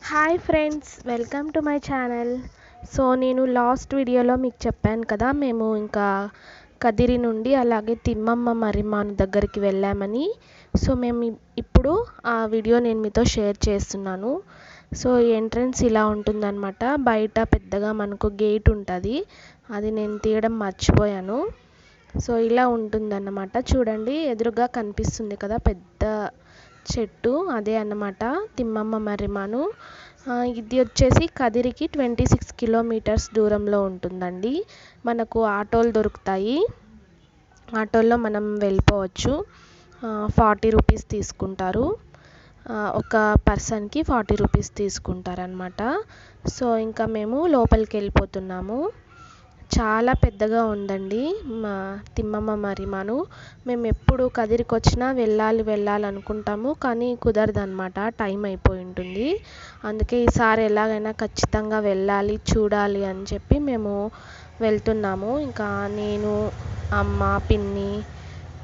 Hi friends, welcome to my channel. So నేను last వీడియోలో మీకు చెప్పాను కదా, మేము ఇంకా కదిరి నుండి అలాగే తిమ్మమ్మ మర్రిమాను దగ్గరికి వెళ్ళామని. సో మేము ఇప్పుడు ఆ వీడియో నేను మీతో షేర్ చేస్తున్నాను. సో ఎంట్రన్స్ ఇలా ఉంటుందన్నమాట. బయట పెద్దగా మనకు గేట్ ఉంటుంది, అది నేను తీయడం మర్చిపోయాను. సో ఇలా ఉంటుందన్నమాట. చూడండి, ఎదురుగా కనిపిస్తుంది కదా పెద్ద చెట్టు, అదే అన్నమాట తిమ్మమ్మ మర్రిమాను. ఇది వచ్చేసి కదిరికి 26 కిలోమీటర్స్ దూరంలో ఉంటుందండి. మనకు ఆటోలు దొరుకుతాయి, ఆటోల్లో మనం వెళ్ళిపోవచ్చు. 40 రూపీస్ తీసుకుంటారు, ఒక పర్సన్కి 40 రూపీస్ తీసుకుంటారనమాట. సో ఇంకా మేము లోపలికి వెళ్ళిపోతున్నాము. చాలా పెద్దగా ఉందండి మా తిమ్మమ్మ మర్రిమాను. మేము ఎప్పుడు కదిరికి వచ్చినా వెళ్ళాలనుకుంటాము, కానీ కుదరదన్నమాట, టైం అయిపోయి ఉంటుంది. అందుకే ఈసారి ఎలాగైనా ఖచ్చితంగా వెళ్ళాలి, చూడాలి అని చెప్పి మేము వెళ్తున్నాము. ఇంకా నేను, అమ్మ, పిన్ని,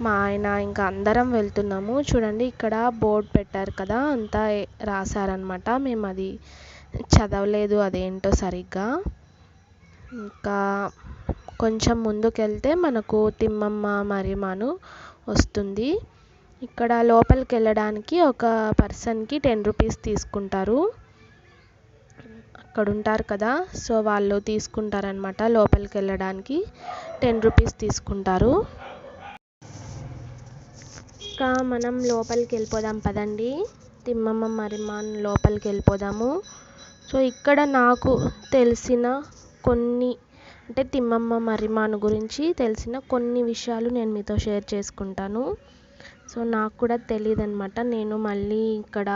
మా ఆయన, ఇంకా అందరం వెళ్తున్నాము. చూడండి, ఇక్కడ బోర్డు పెట్టారు కదా, అంతా రాశారనమాట. మేము అది చదవలేదు, అదేంటో సరిగ్గా. ఇంకా కొంచెం ముందుకెళ్తే మనకు తిమ్మమ్మ మర్రిమాను వస్తుంది. ఇక్కడ లోపలికి వెళ్ళడానికి ఒక పర్సన్కి 10 రూపీస్ తీసుకుంటారు. అక్కడ ఉంటారు కదా, సో వాళ్ళు తీసుకుంటారనమాట. లోపలికి వెళ్ళడానికి 10 రూపీస్ తీసుకుంటారు. ఇంకా మనం లోపలికి వెళ్ళిపోదాం పదండి. తిమ్మమ్మ మర్రిమాను లోపలికి వెళ్ళిపోదాము. సో ఇక్కడ నాకు తెలిసిన కొన్ని, అంటే తిమ్మమ్మ మర్రిమాను గురించి తెలిసిన కొన్ని విషయాలు నేను మీతో షేర్ చేసుకుంటాను. సో నాకు కూడా తెలియదు అనమాట. నేను మళ్ళీ ఇక్కడ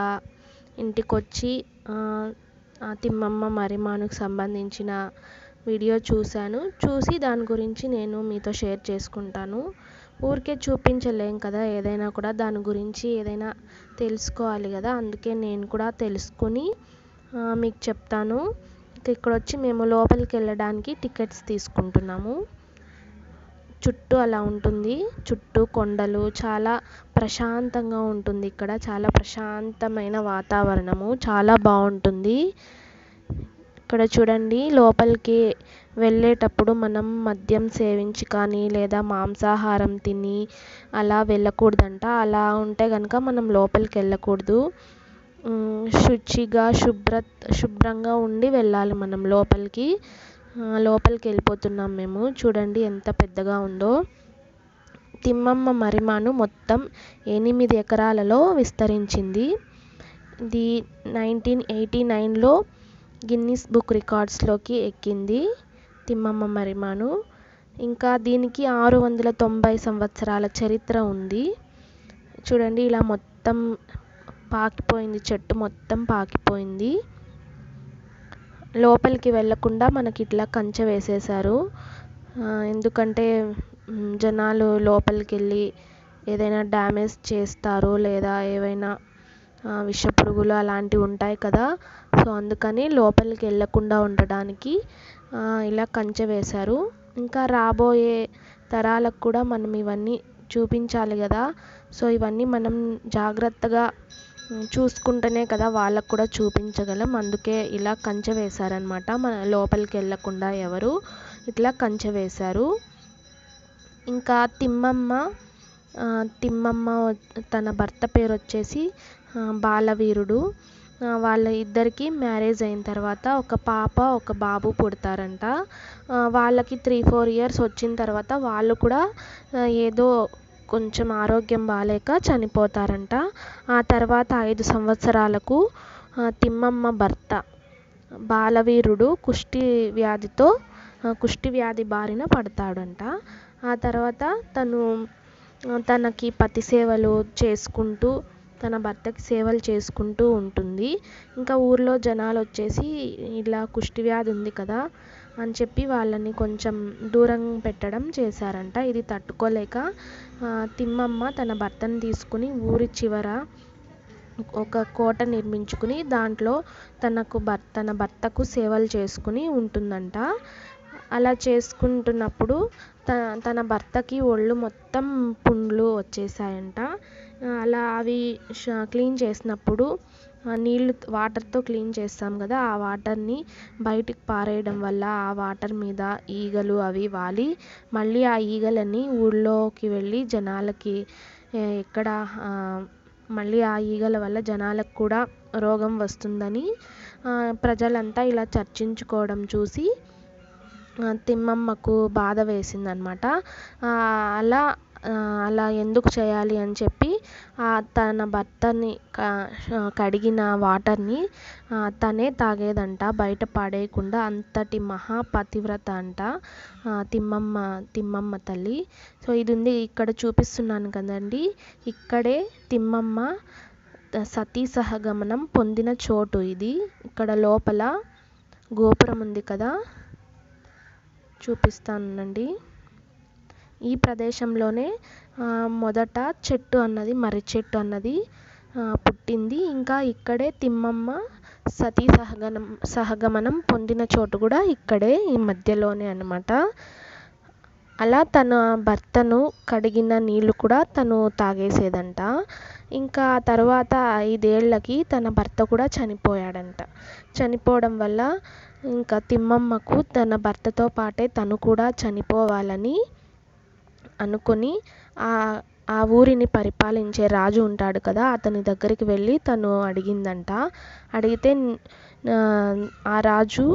ఇంటికి వచ్చి ఆ తిమ్మమ్మ మర్రిమానుకు సంబంధించిన వీడియో చూసి దాని గురించి నేను మీతో షేర్ చేసుకుంటాను. ఊరికే చూపించలేం కదా, ఏదైనా కూడా దాని గురించి ఏదైనా తెలుసుకోవాలి కదా, అందుకే నేను కూడా తెలుసుకుని మీకు చెప్తాను. ఇక్కడ వచ్చి మేము లోపలికి వెళ్ళడానికి టికెట్స్ తీసుకుంటున్నాము. చుట్టూ అలా ఉంటుంది, చుట్టూ కొండలు, చాలా ప్రశాంతంగా ఉంటుంది ఇక్కడ. చాలా ప్రశాంతమైన వాతావరణము, చాలా బాగుంటుంది. ఇక్కడ చూడండి, లోపలికి వెళ్ళేటప్పుడు మనం మద్యం సేవించి కానీ లేదా మాంసాహారం తిని అలా వెళ్ళకూడదంట. అలా ఉంటే కనుక మనం లోపలికి వెళ్ళకూడదు. శుచిగా శుభ్రంగా ఉండి వెళ్ళాలి మనం లోపలికి. వెళ్ళిపోతున్నాం మేము. చూడండి ఎంత పెద్దగా ఉందో. తిమ్మమ్మ మర్రిమాను మొత్తం 8 ఎకరాలలో విస్తరించింది. ఇది 1989లో గిన్నిస్ బుక్ రికార్డ్స్లోకి ఎక్కింది తిమ్మమ్మ మర్రిమాను. ఇంకా దీనికి 690 సంవత్సరాల చరిత్ర ఉంది. చూడండి, ఇలా మొత్తం పాకిపోయింది, చెట్టు మొత్తం పాకిపోయింది. లోపలికి వెళ్ళకుండా మనకి ఇట్లా కంచె వేసేసారు. ఎందుకంటే జనాలు లోపలికి వెళ్ళి ఏదైనా డ్యామేజ్ చేస్తారో, లేదా ఏవైనా విషపురుగులు అలాంటివి ఉంటాయి కదా, సో అందుకని లోపలికి వెళ్ళకుండా ఉండడానికి ఇలా కంచె వేశారు. ఇంకా రాబోయే తరాలకు కూడా మనం ఇవన్నీ చూపించాలి కదా, సో ఇవన్నీ మనం జాగ్రత్తగా చూసుకుంటేనే కదా వాళ్ళకు కూడా చూపించగలం. అందుకే ఇలా కంచె వేశారనమాట. మన లోపలికి వెళ్ళకుండా ఎవరు ఇట్లా కంచె వేశారు. ఇంకా తిమ్మమ్మ తన భర్త పేరు వచ్చేసి బాలవీరుడు. వాళ్ళ ఇద్దరికి మ్యారేజ్ అయిన తర్వాత ఒక పాప ఒక బాబు పుడతారంట. వాళ్ళకి 3-4 ఇయర్స్ వచ్చిన తర్వాత వాళ్ళు కూడా ఏదో కొంచెం ఆరోగ్యం బాగాలేక చనిపోతారంట. ఆ తర్వాత 5 సంవత్సరాలకు తిమ్మమ్మ భర్త బాలవీరుడు కుష్టి వ్యాధి బారిన పడతాడంట. ఆ తర్వాత తనకి పతి సేవలు చేసుకుంటూ, తన భర్తకి సేవలు చేసుకుంటూ ఉంటుంది. ఇంకా ఊర్లో జనాలు వచ్చేసి ఇలా కుష్టి వ్యాధి ఉంది కదా అని చెప్పి వాళ్ళని కొంచెం దూరం పెట్టడం చేశారంట. ఇది తట్టుకోలేక తిమ్మమ్మ తన భర్తను తీసుకుని ఊరి చివర ఒక కోట నిర్మించుకుని దాంట్లో తన భర్తకు సేవలు చేసుకుని ఉంటుందంట. అలా చేసుకుంటున్నప్పుడు తన భర్తకి ఒళ్ళు మొత్తం పుండ్లు వచ్చేసాయంట. అలా అవి క్లీన్ చేసినప్పుడు నీళ్ళు వాటర్తో క్లీన్ చేస్తాం కదా, ఆ వాటర్ని బయటికి పారేయడం వల్ల ఆ వాటర్ మీద ఈగలు అవి వాలి మళ్ళీ ఆ ఈగలని ఊళ్ళోకి వెళ్ళి జనాలకి ఎక్కడ మళ్ళీ ఆ ఈగల వల్ల జనాలకు కూడా రోగం వస్తుందని ప్రజలంతా ఇలా చర్చించుకోవడం చూసి తిమ్మమ్మకు బాధ వేసిందనమాట. అలా అలా ఎందుకు చేయాలి అని చెప్పి తన భర్తని కడిగిన వాటర్ని తనే తాగేదంట, బయట పడేయకుండా. అంతటి మహాపతివ్రత అంట తిమ్మమ్మ తల్లి. సో ఇది ఉంది ఇక్కడ చూపిస్తున్నాను కదండి, ఇక్కడే తిమ్మమ్మ సతీ సహగమనం పొందిన చోటు ఇది. ఇక్కడ లోపల గోపురం ఉంది కదా, చూపిస్తానండి. ఈ ప్రదేశంలోనే మొదట మర్రి చెట్టు అన్నది పుట్టింది. ఇంకా ఇక్కడే తిమ్మమ్మ సతీ సహగమనం పొందిన చోటు కూడా ఇక్కడే, ఈ మధ్యలోనే అన్నమాట. అలా తన భర్తను కడిగిన నీళ్ళు కూడా తను తాగేసేదంట. ఇంకా తర్వాత 5 ఏళ్ళకి తన భర్త కూడా చనిపోయాడంట. చనిపోవడం వల్ల ఇంకా తిమ్మమ్మకు తన భర్తతో పాటే తను కూడా చనిపోవాలని అనుకొని ఆ ఊరిని పరిపాలించే రాజు ఉంటాడు కదా, అతని దగ్గరికి వెళ్ళి తను అడిగిందంట. అడిగితే ఆ రాజు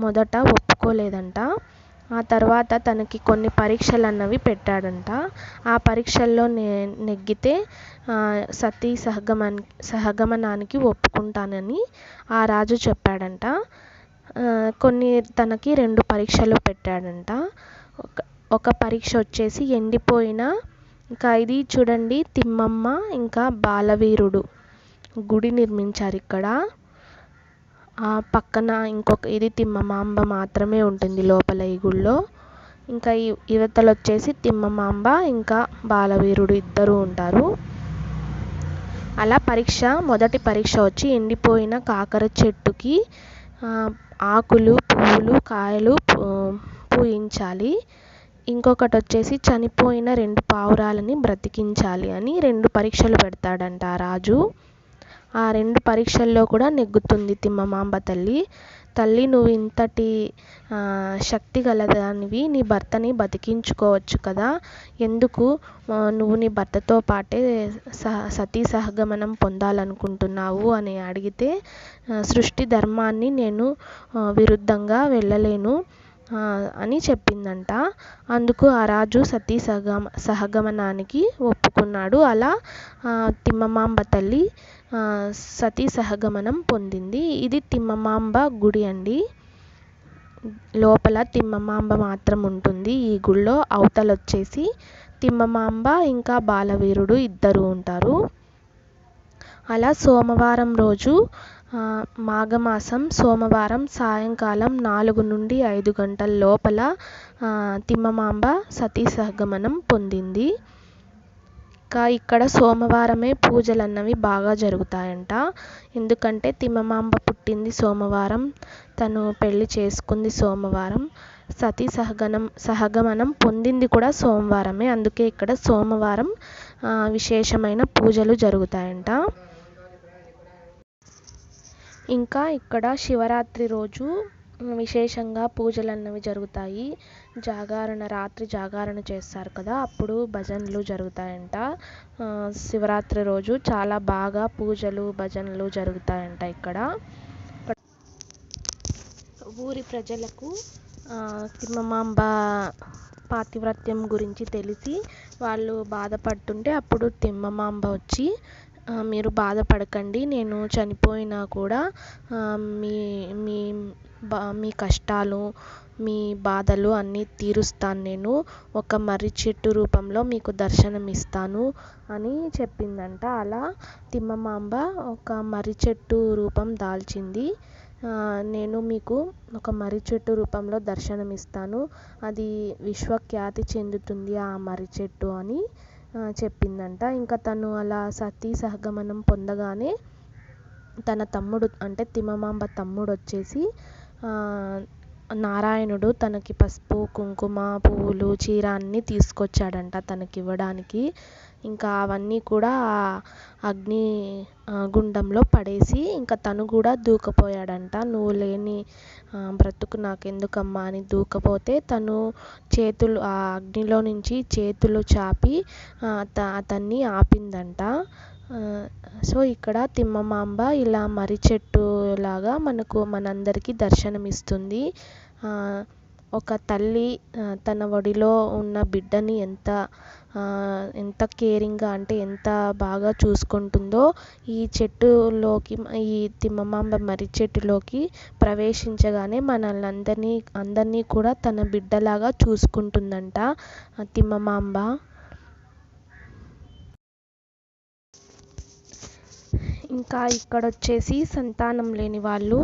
మొదట ఒప్పుకోలేదంట. ఆ తర్వాత తనకి కొన్ని పరీక్షలు అన్నవి పెట్టాడంట. ఆ పరీక్షల్లో నెగ్గితే సతీ సహగమనానికి ఒప్పుకుంటానని ఆ రాజు చెప్పాడంట. తనకి 2 పరీక్షలు పెట్టాడంట. ఒక పరీక్ష వచ్చేసి ఎండిపోయిన, ఇంకా ఇది చూడండి తిమ్మమ్మ ఇంకా బాలవీరుడు గుడి నిర్మించారు ఇక్కడ. పక్కన ఇది తిమ్మమాంబ మాత్రమే ఉంటుంది లోపల ఈ గుడిలో. ఇంకా యువతలు వచ్చేసి తిమ్మమాంబ ఇంకా బాలవీరుడు ఇద్దరు ఉంటారు. అలా మొదటి పరీక్ష వచ్చి ఎండిపోయిన కాకర చెట్టుకి ఆకులు, పువ్వులు, కాయలు పూయించాలి. ఇంకొకటి వచ్చేసి చనిపోయిన 2 పావురాలని బ్రతికించాలి అని 2 పరీక్షలు పెడతాడంట ఆ రాజు. ఆ 2 పరీక్షల్లో కూడా నెగ్గుతుంది తిమ్మమాంబ తల్లి. నువ్వు ఇంతటి శక్తి గలదానివి, నీ భర్తని బతికించుకోవచ్చు కదా, ఎందుకు నువ్వు నీ భర్తతో పాటే సతీ సహగమనం పొందాలనుకుంటున్నావు అని అడిగితే, సృష్టి ధర్మాన్ని నేను విరుద్ధంగా వెళ్ళలేను అని చెప్పిందంట. అందుకు ఆ రాజు సతీ సహగమనానికి ఒప్పుకున్నాడు. అలా తిమ్మమాంబ తల్లి సతీ సహగమనం పొందింది. ఇది తిమ్మమాంబ గుడి అండి. లోపల తిమ్మమాంబ మాత్రం ఉంటుంది ఈ గుడిలో. అవతలొచ్చేసి తిమ్మమాంబ ఇంకా బాలవీరుడు ఇద్దరు ఉంటారు. అలా సోమవారం రోజు, మాఘమాసం సోమవారం సాయంకాలం 4 నుండి 5 గంటల లోపల తిమ్మమాంబ సతీ సహగమనం పొందింది. ఇక్కడ సోమవారమే పూజలు అన్నవి బాగా జరుగుతాయంట. ఎందుకంటే తిమ్మమాంబ పుట్టింది సోమవారం, తను పెళ్లి చేసుకుంది సోమవారం, సతీ సహగమనం పొందింది కూడా సోమవారమే. అందుకే ఇక్కడ సోమవారం విశేషమైన పూజలు జరుగుతాయంట. ఇంకా ఇక్కడ శివరాత్రి రోజు విశేషంగా పూజలు అన్నవి జరుగుతాయి. రాత్రి జాగరణ చేస్తారు కదా, అప్పుడు భజనలు జరుగుతాయంట. శివరాత్రి రోజు చాలా బాగా పూజలు భజనలు జరుగుతాయంట ఇక్కడ. ఊరి ప్రజలకు తిమ్మమాంబ పాతివ్రత్యం గురించి తెలిసి వాళ్ళు బాధపడుతుంటే అప్పుడు తిమ్మమాంబ వచ్చి, మీరు బాధపడకండి, నేను చనిపోయినా కూడా మీ కష్టాలు మీ బాధలు అన్నీ తీరుస్తాను, నేను ఒక మర్రి చెట్టు రూపంలో మీకు దర్శనం ఇస్తాను అని చెప్పిందంట. అలా తిమ్మమాంబ ఒక మర్రి చెట్టు రూపం దాల్చింది. నేను మీకు ఒక మర్రి చెట్టు రూపంలో దర్శనం ఇస్తాను, అది విశ్వఖ్యాతి చెందుతుంది ఆ మర్రి చెట్టు అని చెప్పిందంట. ఇంకా తను అలా సతీ సహగమనం పొందగానే తన తమ్ముడు అంటే తిమ్మమాంబ తమ్ముడు వచ్చేసి నారాయణుడు తనకి పసుపు కుంకుమ పువ్వులు చీర అన్నీ తీసుకొచ్చాడంట తనకి ఇవ్వడానికి. ఇంకా అవన్నీ కూడా అగ్ని గుండంలో పడేసి ఇంకా తను కూడా దూకపోయాడంట. నువ్వు లేని బ్రతుకు నాకెందుకమ్మా అని దూకపోతే తను చేతులు ఆ అగ్నిలో నుంచి చేతులు చాపి అతన్ని ఆపిందంట. సో ఇక్కడ తిమ్మమాంబ ఇలా మర్రి చెట్టు లాగా మనందరికీ దర్శనమిస్తుంది. ఒక తల్లి తన ఒడిలో ఉన్న బిడ్డని ఎంత కేరింగ్గా అంటే ఎంత బాగా చూసుకుంటుందో ఈ చెట్టులోకి ఈ తిమ్మమాంబ మర్రి చెట్టులోకి ప్రవేశించగానే అందరినీ కూడా తన బిడ్డలాగా చూసుకుంటుందంట తిమ్మమాంబ. ఇంకా ఇక్కడ వచ్చేసి సంతానం లేని వాళ్ళు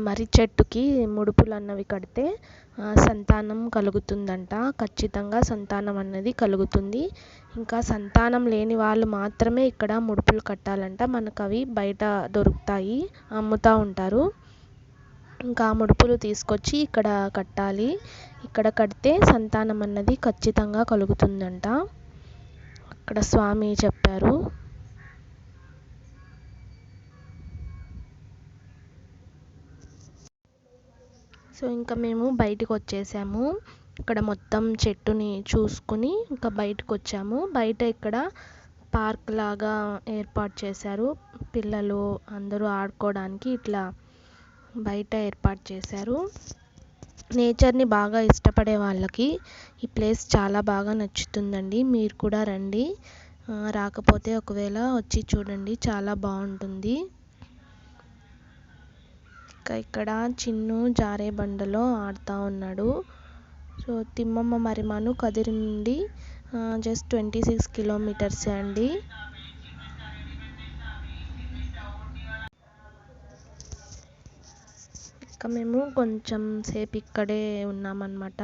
మర్రి చెట్టుకి ముడుపులు అన్నవి కడితే సంతానం కలుగుతుందంట. ఖచ్చితంగా సంతానం అన్నది కలుగుతుంది. ఇంకా సంతానం లేని వాళ్ళు మాత్రమే ఇక్కడ ముడుపులు కట్టాలంట. మనకు అవి బయట దొరుకుతాయి, అమ్ముతూ ఉంటారు. ఇంకా ముడుపులు తీసుకొచ్చి ఇక్కడ కట్టాలి. ఇక్కడ కడితే సంతానం అన్నది ఖచ్చితంగా కలుగుతుందంట. అక్కడ స్వామి చెప్పారు. సో ఇంకా మేము బయటకు వచ్చేసాము. ఇక్కడ మొత్తం చెట్టుని చూసుకుని ఇంకా బయటకు వచ్చాము. బయట ఇక్కడ పార్క్ లాగా ఏర్పాటు చేశారు. పిల్లలు అందరూ ఆడుకోవడానికి ఇట్లా బయట ఏర్పాటు చేశారు. నేచర్ని బాగా ఇష్టపడే వాళ్ళకి ఈ ప్లేస్ చాలా బాగా నచ్చుతుందండి. మీరు కూడా రండి. రాకపోతే ఒకవేళ వచ్చి చూడండి, చాలా బాగుంటుంది. ఇక్కడ చిన్ను జారే బండలో ఆడుతూ ఉన్నాడు. సో తిమ్మమ్మ మరిమాను కదిరి నుండి జస్ట్ 26 కిలోమీటర్స్ అండి. ఇంకా మేము కొంచెం సేపు ఇక్కడే ఉన్నామన్నమాట.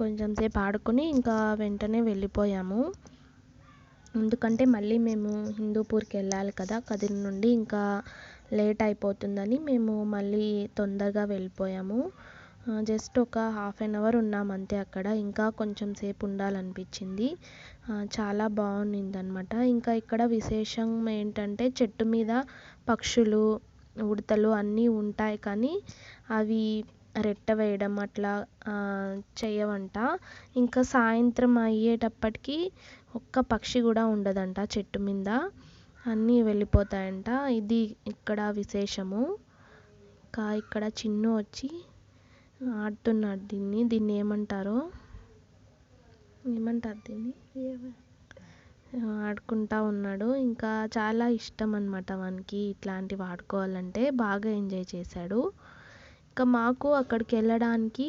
కొంచెం సేపు ఆడుకొని ఇంకా వెంటనే వెళ్ళిపోయాము. ఎందుకంటే మళ్ళీ మేము హిందూపూర్కి వెళ్ళాలి కదా కదిరి నుండి, ఇంకా లేట్ అయిపోతుందని మేము మళ్ళీ తొందరగా వెళ్ళిపోయాము. జస్ట్ ఒక హాఫ్ అన్ అవర్ ఉన్నాము అంతే అక్కడ. ఇంకా కొంచెం సేపు ఉండాలనిపించింది. చాలా బాగుండిందనమాట. ఇంకా ఇక్కడ విశేషం ఏంటంటే చెట్టు మీద పక్షులు ఉడతలు అన్నీ ఉంటాయి, కానీ అవి రెట్ట వేయడం అట్లా చేయవంట. ఇంకా సాయంత్రం అయ్యేటప్పటికి ఒక్క పక్షి కూడా ఉండదంట చెట్టు మీద, అన్నీ వెళ్ళిపోతాయంట. ఇది ఇక్కడ విశేషము. ఇంకా ఇక్కడ చిన్ను వచ్చి ఆడుతున్నాడు. దీన్ని ఏమంటారు దీన్ని ఆడుకుంటా ఉన్నాడు. ఇంకా చాలా ఇష్టం అన్నమాట వానికి ఇట్లాంటివి ఆడుకోవాలంటే. బాగా ఎంజాయ్ చేశాడు. ఇంకా మాకు అక్కడికి వెళ్ళడానికి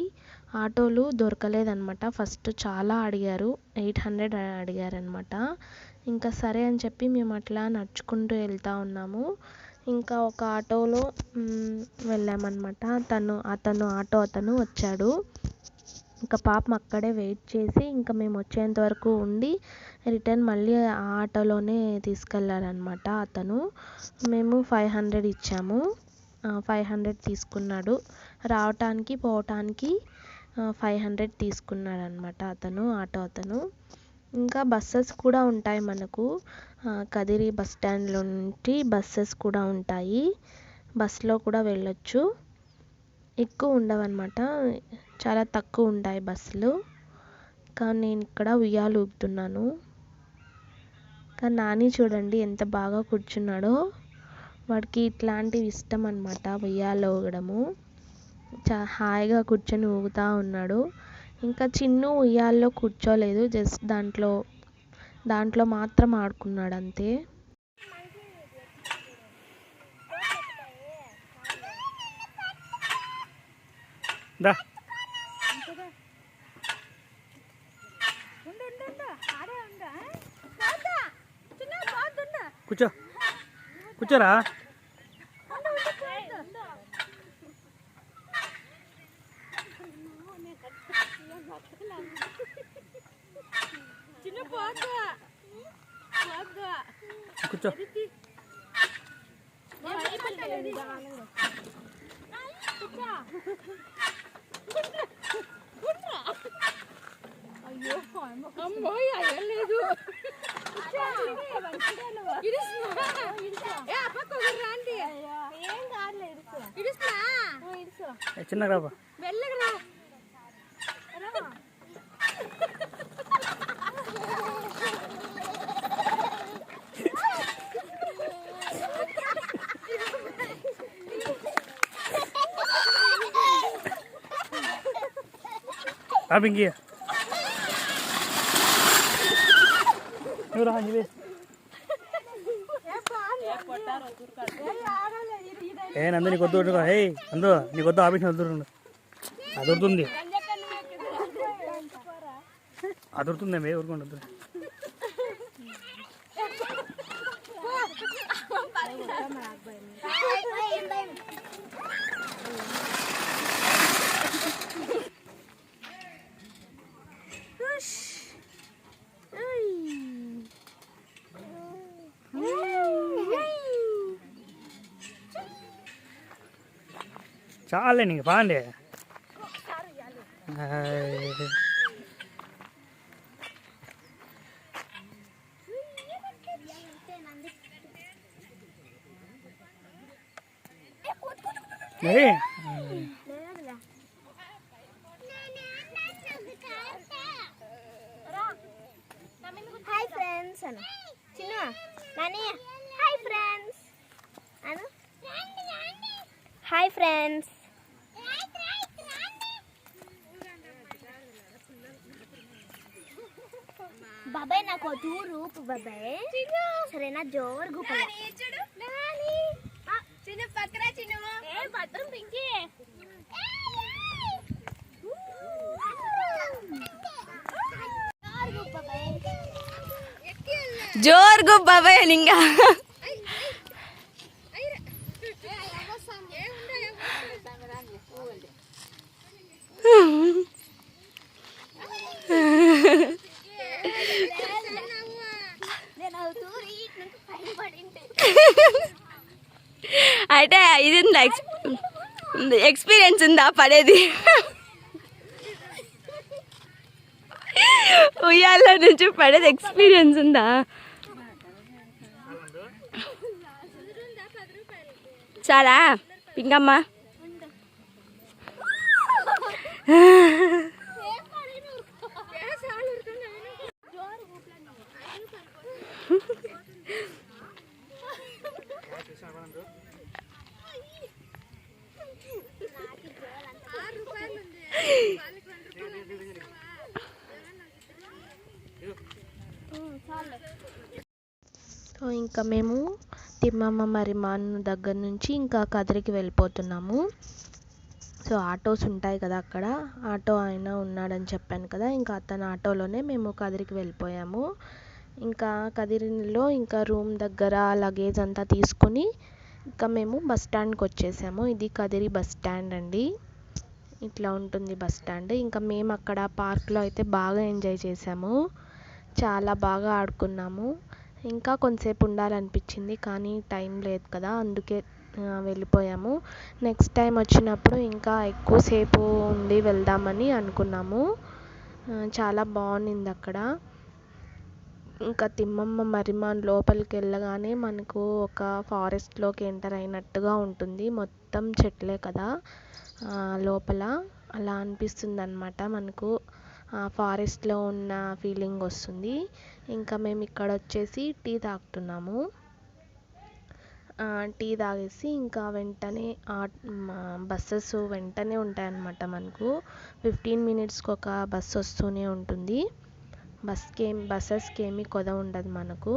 ఆటోలు దొరకలేదన్నమాట. ఫస్ట్ చాలా అడిగారు, 800 అడిగారనమాట. ఇంకా సరే అని చెప్పి మేము అట్లా నడుచుకుంటూ వెళ్తూ ఉన్నాము. ఇంకా ఒక ఆటోలో వెళ్ళామన్నమాట. అతను వచ్చాడు. ఇంకా పాపం అక్కడే వెయిట్ చేసి ఇంకా మేము వచ్చేంత వరకు ఉండి రిటర్న్ మళ్ళీ ఆ ఆటోలోనే తీసుకెళ్ళారనమాట అతను. మేము 500 ఇచ్చాము. 500 తీసుకున్నాడు. రావటానికి పోవటానికి 500 తీసుకున్నాడు అనమాట ఆటో అతను. ఇంకా బస్సెస్ కూడా ఉంటాయి మనకు. కదిరి బస్ స్టాండ్లో నుండి బస్సెస్ కూడా ఉంటాయి. బస్సులో కూడా వెళ్ళొచ్చు. ఎక్కువ ఉండవన్నమాట, చాలా తక్కువ ఉంటాయి బస్సులు. కానీ నేను ఇక్కడ ఉయ్యాలు ఊపుతున్నాను. కానీ నాని చూడండి ఎంత బాగా కూర్చున్నాడో. వాడికి ఇట్లాంటివి ఇష్టం అన్నమాట, ఉయ్యాల ఊగడము. హాయిగా కూర్చొని ఊగుతూ ఉన్నాడు. ఇంకా చిన్ను ఉయ్యాల్లో కూర్చోలేదు, జస్ట్ దాంట్లో మాత్రం ఆడుకున్నాడు అంతే. కూర్చోరా. కూర్చో. చిన్న రాబా పింకి నువ్వు రా నీవే ఏ నందు నీకు వద్దు హే నందు నీకు వద్దు ఆఫీస్ వద్దు అదురుతుంది అదురుతుందేమే ఊరుకుంటు చాలే నీకు పాండే హాయ్ ఫ్రెండ్స్ అను చిన్న నాని హాయ్ ఫ్రెండ్స్ అను హాయ్ ఫ్రెండ్స్ బాబాయ్ నాకు రూపు బాబాయ్ సరేనా జోరు గుప్పలు చిన్న పక్కన చిన్న పత్రం పింకి జోర్ గు బాబాయ్ నింగా అయితే ఇది ఎక్స్పీరియన్స్ ఉందా పడేది ఉయ్యాల నుంచి పడేది ఎక్స్పీరియన్స్ ఉందా చాలా పింకమ్మ సో ఇంకా మేము తిమ్మమ్మ మరిమాన్ దగ్గర నుంచి ఇంకా కదిరికి వెళ్ళిపోతున్నాము. సో ఆటోస్ ఉంటాయి కదా, అక్కడ ఆటో ఆయన ఉన్నాడని చెప్పాను కదా, ఇంకా అతని ఆటోలోనే మేము కదిరికి వెళ్ళిపోయాము. ఇంకా కదిరిలో ఇంకా రూమ్ దగ్గర లగేజ్ అంతా తీసుకొని ఇంకా మేము బస్ స్టాండ్కి వచ్చేసాము. ఇది కదిరి బస్ స్టాండ్ అండి, ఇట్లా ఉంటుంది బస్ స్టాండ్. ఇంకా మేము అక్కడ పార్క్లో అయితే బాగా ఎంజాయ్ చేసాము, చాలా బాగా ఆడుకున్నాము. ఇంకా కొంతసేపు ఉండాలనిపించింది కానీ టైం లేదు కదా, అందుకే వెళ్ళిపోయాము. నెక్స్ట్ టైం వచ్చినప్పుడు ఇంకా ఎక్కువసేపు ఉండి వెళ్దామని అనుకున్నాము. చాలా బాగుంది అక్కడ. ఇంకా తిమ్మమ్మ మరిమాన్ లోపలికి వెళ్ళగానే మనకు ఒక ఫారెస్ట్లోకి ఎంటర్ అయినట్టుగా ఉంటుంది. మొత్తం చెట్లే కదా లోపల, అలా అనిపిస్తుంది అన్నమాట. మనకు ఫారెస్ట్లో ఉన్న ఫీలింగ్ వస్తుంది. ఇంకా మేము ఇక్కడ వచ్చేసి టీ తాగుతున్నాము. టీ తాగేసి ఇంకా వెంటనే బస్సెస్ వెంటనే ఉంటాయన్నమాట. మనకు 15 మినిట్స్కి ఒక బస్సు వస్తూనే ఉంటుంది. బస్సెస్కి ఏమీ కొద ఉండదు మనకు.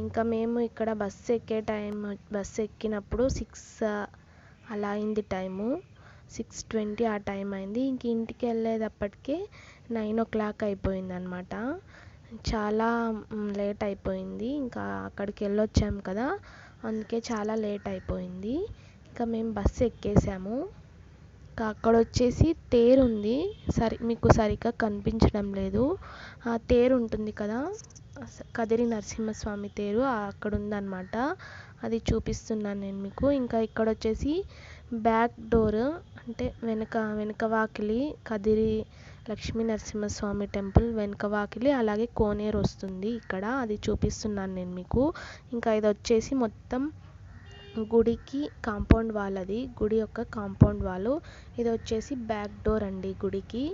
ఇంకా మేము ఇక్కడ బస్సు ఎక్కినప్పుడు 6 అలా అయింది టైము, 6:20 ఆ టైం అయింది. ఇంక ఇంటికి వెళ్ళేటప్పటికే 9 o'clock అయిపోయింది అనమాట. చాలా లేట్ అయిపోయింది. ఇంకా అక్కడికి వెళ్ళొచ్చాము కదా, అందుకే చాలా లేట్ అయిపోయింది. ఇంకా మేము బస్సు ఎక్కేసాము. ఇంకా అక్కడ వచ్చేసి తేరు ఉంది, మీకు సరిగ్గా కనిపించడం లేదు. ఆ తేరు ఉంటుంది కదా, కదిరి నరసింహస్వామి తేరు అక్కడ ఉందన్నమాట, అది చూపిస్తున్నాను నేను మీకు. ఇంకా ఇక్కడ వచ్చేసి బ్యాక్ డోర్ అంటే వెనుక వాకిలి కదిరి లక్ష్మీ నరసింహస్వామి టెంపుల్ వెనుక వాకిలి, అలాగే కోనేరు వస్తుంది ఇక్కడ, అది చూపిస్తున్నాను నేను మీకు. ఇంకా ఇది వచ్చేసి మొత్తం గుడికి కాంపౌండ్ వాల్, అది గుడి యొక్క కాంపౌండ్ వాల్. ఇది వచ్చేసి బ్యాక్ డోర్ అండి గుడికి.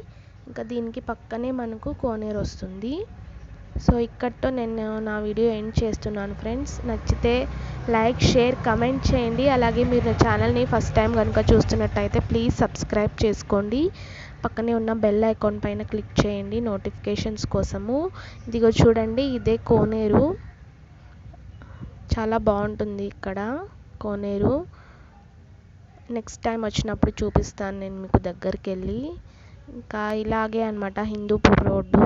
ఇంకా దీనికి పక్కనే మనకు కోనేరు వస్తుంది. సో ఇక్కడితో నేను నా వీడియో ఎండ్ చేస్తున్నాను ఫ్రెండ్స్. నచ్చితే లైక్, షేర్, కమెంట్ చేయండి. అలాగే మీరు నా ఛానల్ని ఫస్ట్ టైం కనుక చూస్తున్నట్టయితే ప్లీజ్ సబ్స్క్రైబ్ చేసుకోండి. పక్కనే ఉన్న బెల్ ఐకాన్ పైన క్లిక్ చేయండి నోటిఫికేషన్స్ కోసము. ఇదిగో చూడండి, ఇదే కోనేరు. చాలా బాగుంటుంది ఇక్కడ కోనేరు. నెక్స్ట్ టైం వచ్చినప్పుడు చూపిస్తాను నేను మీకు దగ్గరికి వెళ్ళి. ఇంకా ఇలాగే అన్నమాట Hindupur road.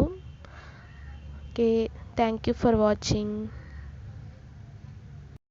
Okay, thank you for watching.